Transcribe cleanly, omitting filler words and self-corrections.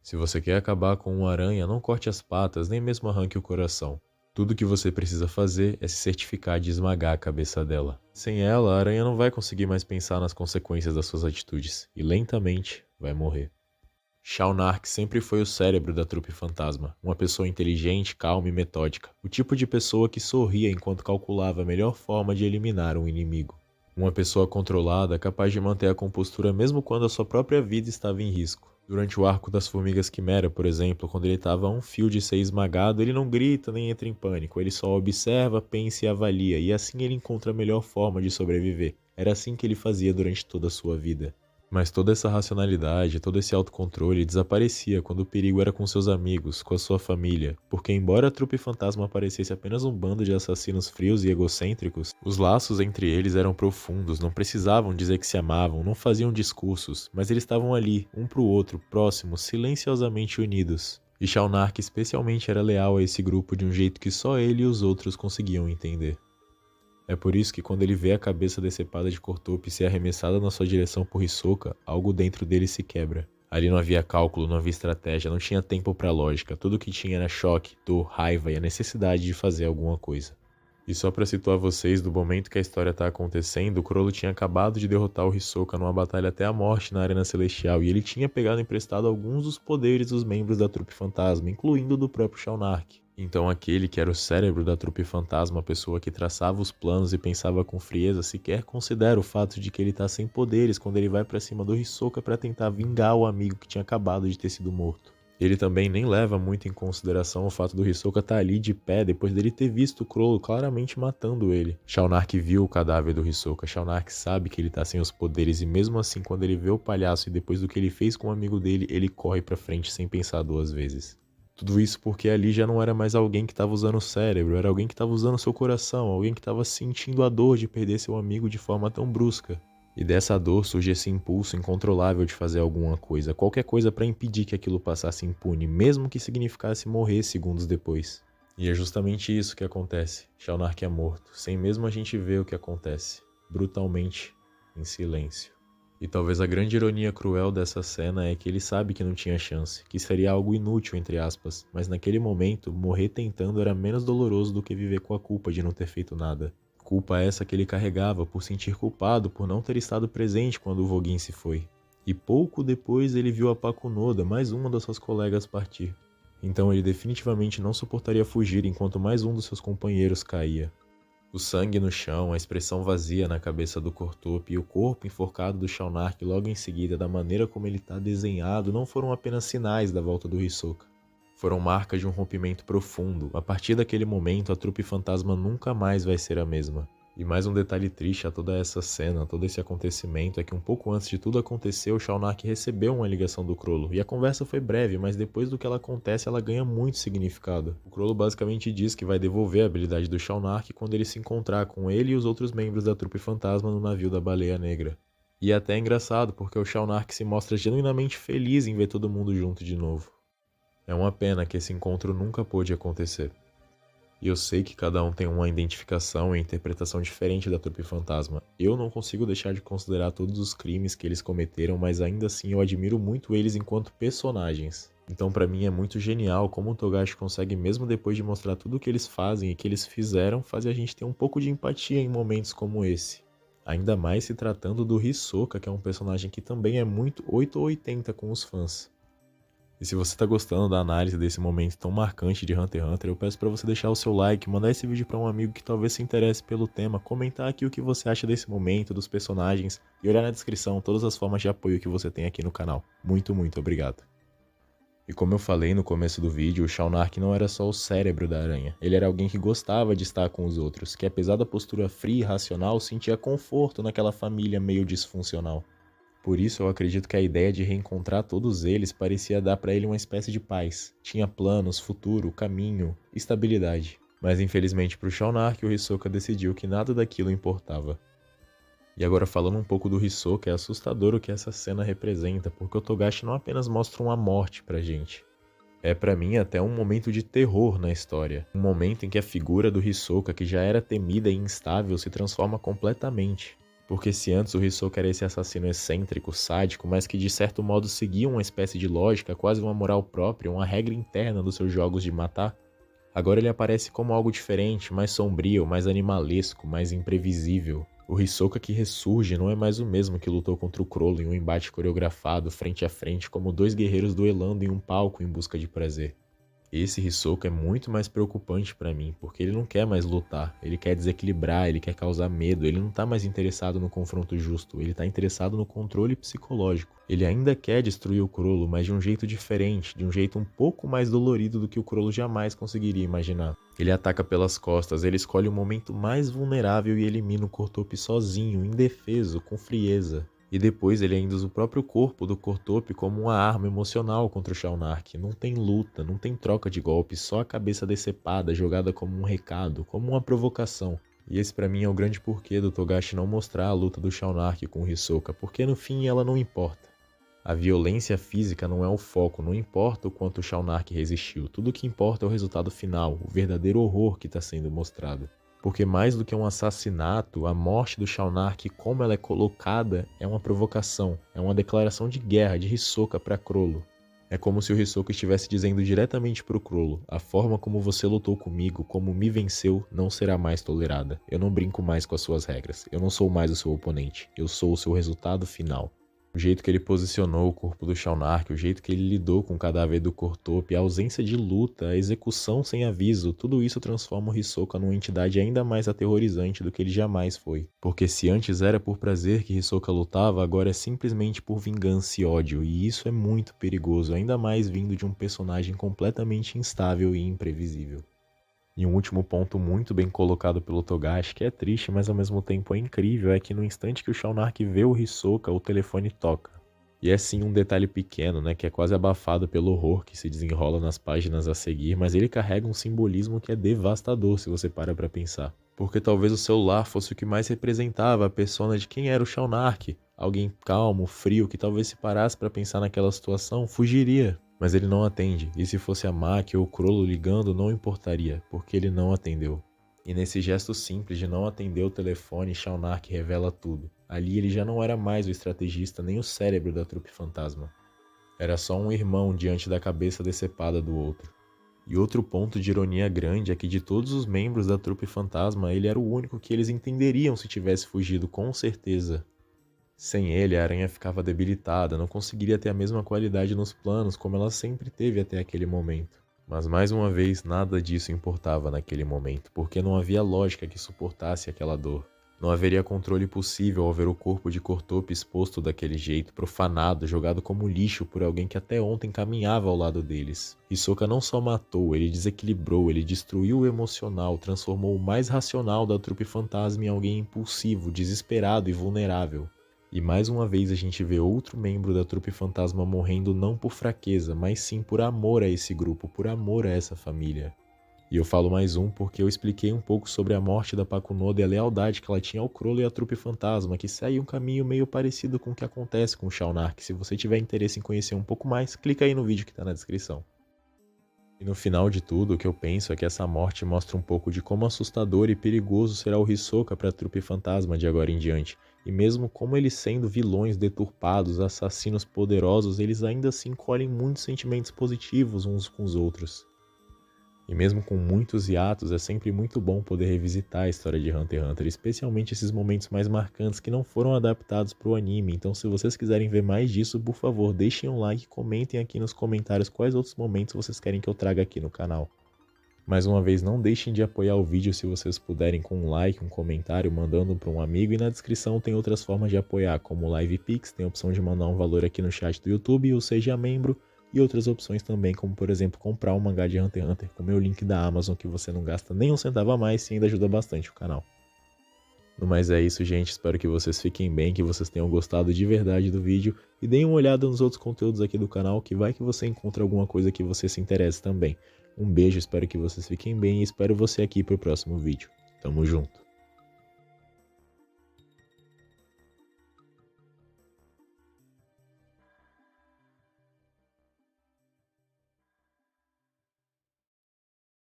Se você quer acabar com uma aranha, não corte as patas, nem mesmo arranque o coração. Tudo que você precisa fazer é se certificar de esmagar a cabeça dela. Sem ela, a aranha não vai conseguir mais pensar nas consequências das suas atitudes, e lentamente vai morrer. Shaunark sempre foi o cérebro da trupe fantasma, uma pessoa inteligente, calma e metódica, o tipo de pessoa que sorria enquanto calculava a melhor forma de eliminar um inimigo. Uma pessoa controlada, capaz de manter a compostura mesmo quando a sua própria vida estava em risco. Durante o arco das formigas quimera, por exemplo, quando ele estava a um fio de ser esmagado, ele não grita nem entra em pânico, ele só observa, pensa e avalia, e assim ele encontra a melhor forma de sobreviver. Era assim que ele fazia durante toda a sua vida. Mas toda essa racionalidade, todo esse autocontrole desaparecia quando o perigo era com seus amigos, com a sua família, porque embora a trupe fantasma parecesse apenas um bando de assassinos frios e egocêntricos, os laços entre eles eram profundos, não precisavam dizer que se amavam, não faziam discursos, mas eles estavam ali, um pro outro, próximos, silenciosamente unidos. E Shaunark especialmente era leal a esse grupo de um jeito que só ele e os outros conseguiam entender. É por isso que quando ele vê a cabeça decepada de Cortope ser arremessada na sua direção por Hisoka, algo dentro dele se quebra. Ali não havia cálculo, não havia estratégia, não tinha tempo para lógica, tudo o que tinha era choque, dor, raiva e a necessidade de fazer alguma coisa. E só para situar vocês, do momento que a história está acontecendo, o Chrollo tinha acabado de derrotar o Hisoka numa batalha até a morte na Arena Celestial, e ele tinha pegado emprestado alguns dos poderes dos membros da Trupe Fantasma, incluindo o do próprio Shaunark. Então aquele que era o cérebro da Trupe Fantasma, a pessoa que traçava os planos e pensava com frieza, sequer considera o fato de que ele tá sem poderes quando ele vai para cima do Hisoka para tentar vingar o amigo que tinha acabado de ter sido morto. Ele também nem leva muito em consideração o fato do Hisoka estar ali de pé depois dele ter visto o Chrollo claramente matando ele. Shaunark viu o cadáver do Hisoka, Shaunark sabe que ele tá sem os poderes e mesmo assim quando ele vê o palhaço e depois do que ele fez com o amigo dele, ele corre pra frente sem pensar duas vezes. Tudo isso porque ali já não era mais alguém que estava usando o cérebro, era alguém que estava usando seu coração, alguém que estava sentindo a dor de perder seu amigo de forma tão brusca. E dessa dor surge esse impulso incontrolável de fazer alguma coisa, qualquer coisa para impedir que aquilo passasse impune, mesmo que significasse morrer segundos depois. E é justamente isso que acontece. Shaunark é morto, sem mesmo a gente ver o que acontece, brutalmente, em silêncio. E talvez a grande ironia cruel dessa cena é que ele sabe que não tinha chance, que seria algo inútil entre aspas, mas naquele momento, morrer tentando era menos doloroso do que viver com a culpa de não ter feito nada. Culpa essa que ele carregava por sentir culpado por não ter estado presente quando o Voguin se foi. E pouco depois ele viu a Pakunoda, mais uma das suas colegas, partir. Então ele definitivamente não suportaria fugir enquanto mais um dos seus companheiros caía. O sangue no chão, a expressão vazia na cabeça do Cortope e o corpo enforcado do Shaunark logo em seguida da maneira como ele está desenhado não foram apenas sinais da volta do Hisoka. Foram marcas de um rompimento profundo. A partir daquele momento, a trupe fantasma nunca mais vai ser a mesma. E mais um detalhe triste a toda essa cena, a todo esse acontecimento, é que um pouco antes de tudo acontecer, o Shaunark recebeu uma ligação do Chrollo. E a conversa foi breve, mas depois do que ela acontece, ela ganha muito significado. O Chrollo basicamente diz que vai devolver a habilidade do Shaunark quando ele se encontrar com ele e os outros membros da trupe fantasma no navio da Baleia Negra. E é até engraçado, porque o Shaunark se mostra genuinamente feliz em ver todo mundo junto de novo. É uma pena que esse encontro nunca pôde acontecer. E eu sei que cada um tem uma identificação e interpretação diferente da Trupe Fantasma. Eu não consigo deixar de considerar todos os crimes que eles cometeram, mas ainda assim eu admiro muito eles enquanto personagens. Então pra mim é muito genial como o Togashi consegue, mesmo depois de mostrar tudo o que eles fazem e que eles fizeram, fazer a gente ter um pouco de empatia em momentos como esse. Ainda mais se tratando do Hisoka, que é um personagem que também é muito 8 ou 80 com os fãs. E se você tá gostando da análise desse momento tão marcante de Hunter x Hunter, eu peço pra você deixar o seu like, mandar esse vídeo pra um amigo que talvez se interesse pelo tema, comentar aqui o que você acha desse momento, dos personagens, e olhar na descrição todas as formas de apoio que você tem aqui no canal. Muito, muito obrigado. E como eu falei no começo do vídeo, o Shaunark não era só o cérebro da aranha. Ele era alguém que gostava de estar com os outros, que apesar da postura fria e racional, sentia conforto naquela família meio disfuncional. Por isso eu acredito que a ideia de reencontrar todos eles parecia dar para ele uma espécie de paz. Tinha planos, futuro, caminho, estabilidade. Mas infelizmente para o Shaunark, o Hisoka decidiu que nada daquilo importava. E agora falando um pouco do Hisoka, é assustador o que essa cena representa, porque o Togashi não apenas mostra uma morte pra gente. É pra mim até um momento de terror na história. Um momento em que a figura do Hisoka, que já era temida e instável, se transforma completamente. Porque se antes o Hisoka era esse assassino excêntrico, sádico, mas que de certo modo seguia uma espécie de lógica, quase uma moral própria, uma regra interna dos seus jogos de matar, agora ele aparece como algo diferente, mais sombrio, mais animalesco, mais imprevisível. O Hisoka que ressurge não é mais o mesmo que lutou contra o Chrollo em um embate coreografado frente a frente como dois guerreiros duelando em um palco em busca de prazer. Esse Hisoka é muito mais preocupante pra mim, porque ele não quer mais lutar, ele quer desequilibrar, ele quer causar medo, ele não tá mais interessado no confronto justo, ele tá interessado no controle psicológico. Ele ainda quer destruir o Chrollo, mas de um jeito diferente, de um jeito um pouco mais dolorido do que o Chrollo jamais conseguiria imaginar. Ele ataca pelas costas, ele escolhe o momento mais vulnerável e elimina o Cortope sozinho, indefeso, com frieza. E depois ele ainda usa o próprio corpo do Cortope como uma arma emocional contra o Shaunark. Não tem luta, não tem troca de golpes, só a cabeça decepada, jogada como um recado, como uma provocação. E esse pra mim é o grande porquê do Togashi não mostrar a luta do Shaunark com o Hisoka, porque no fim ela não importa. A violência física não é o foco, não importa o quanto o Shaunark resistiu. Tudo o que importa é o resultado final, o verdadeiro horror que está sendo mostrado. Porque mais do que um assassinato, a morte do Shaunark, como ela é colocada, é uma provocação, é uma declaração de guerra de Hisoka para Chrollo. É como se o Hisoka estivesse dizendo diretamente para o Chrollo: a forma como você lutou comigo, como me venceu, não será mais tolerada. Eu não brinco mais com as suas regras, eu não sou mais o seu oponente, eu sou o seu resultado final. O jeito que ele posicionou o corpo do Shaunark, o jeito que ele lidou com o cadáver do Cortope, a ausência de luta, a execução sem aviso, tudo isso transforma o Hisoka numa entidade ainda mais aterrorizante do que ele jamais foi. Porque se antes era por prazer que Hisoka lutava, agora é simplesmente por vingança e ódio, e isso é muito perigoso, ainda mais vindo de um personagem completamente instável e imprevisível. E um último ponto muito bem colocado pelo Togashi, que é triste, mas ao mesmo tempo é incrível, é que no instante que o Shaunark vê o Hisoka, o telefone toca. E é sim um detalhe pequeno, né, que é quase abafado pelo horror que se desenrola nas páginas a seguir, mas ele carrega um simbolismo que é devastador se você para pra pensar. Porque talvez o celular fosse o que mais representava a persona de quem era o Shaunark. Alguém calmo, frio, que talvez se parasse pra pensar naquela situação, fugiria. Mas ele não atende, e se fosse a Maki ou o Chrollo ligando, não importaria, porque ele não atendeu. E nesse gesto simples de não atender o telefone, Shaunark revela tudo. Ali ele já não era mais o estrategista nem o cérebro da trupe fantasma. Era só um irmão diante da cabeça decepada do outro. E outro ponto de ironia grande é que de todos os membros da trupe fantasma, ele era o único que eles entenderiam se tivesse fugido com certeza. Sem ele, a aranha ficava debilitada, não conseguiria ter a mesma qualidade nos planos como ela sempre teve até aquele momento. Mas mais uma vez, nada disso importava naquele momento, porque não havia lógica que suportasse aquela dor. Não haveria controle possível ao ver o corpo de Cortope exposto daquele jeito, profanado, jogado como lixo por alguém que até ontem caminhava ao lado deles. Hisoka não só matou, ele desequilibrou, ele destruiu o emocional, transformou o mais racional da trupe fantasma em alguém impulsivo, desesperado e vulnerável. E mais uma vez a gente vê outro membro da trupe fantasma morrendo não por fraqueza, mas sim por amor a esse grupo, por amor a essa família. E eu falo mais um porque eu expliquei um pouco sobre a morte da Pakunoda e a lealdade que ela tinha ao Chrollo e à trupe fantasma, que segue um caminho meio parecido com o que acontece com o Shaunark. Se você tiver interesse em conhecer um pouco mais, clica aí no vídeo que está na descrição. E no final de tudo, o que eu penso é que essa morte mostra um pouco de como assustador e perigoso será o Hisoka para a trupe fantasma de agora em diante. E mesmo como eles sendo vilões deturpados, assassinos poderosos, eles ainda assim colhem muitos sentimentos positivos uns com os outros. E mesmo com muitos hiatos, é sempre muito bom poder revisitar a história de Hunter x Hunter, especialmente esses momentos mais marcantes que não foram adaptados para o anime. Então se vocês quiserem ver mais disso, por favor, deixem um like e comentem aqui nos comentários quais outros momentos vocês querem que eu traga aqui no canal. Mais uma vez, não deixem de apoiar o vídeo se vocês puderem com um like, um comentário, mandando para um amigo, e na descrição tem outras formas de apoiar, como o LivePix, tem a opção de mandar um valor aqui no chat do YouTube, ou seja membro, e outras opções também, como por exemplo comprar um mangá de Hunter x Hunter com o meu link da Amazon, que você não gasta nem um centavo a mais e ainda ajuda bastante o canal. No mais é isso, gente, espero que vocês fiquem bem, que vocês tenham gostado de verdade do vídeo, e deem uma olhada nos outros conteúdos aqui do canal, que vai que você encontra alguma coisa que você se interesse também. Um beijo, espero que vocês fiquem bem e espero você aqui pro próximo vídeo. Tamo junto!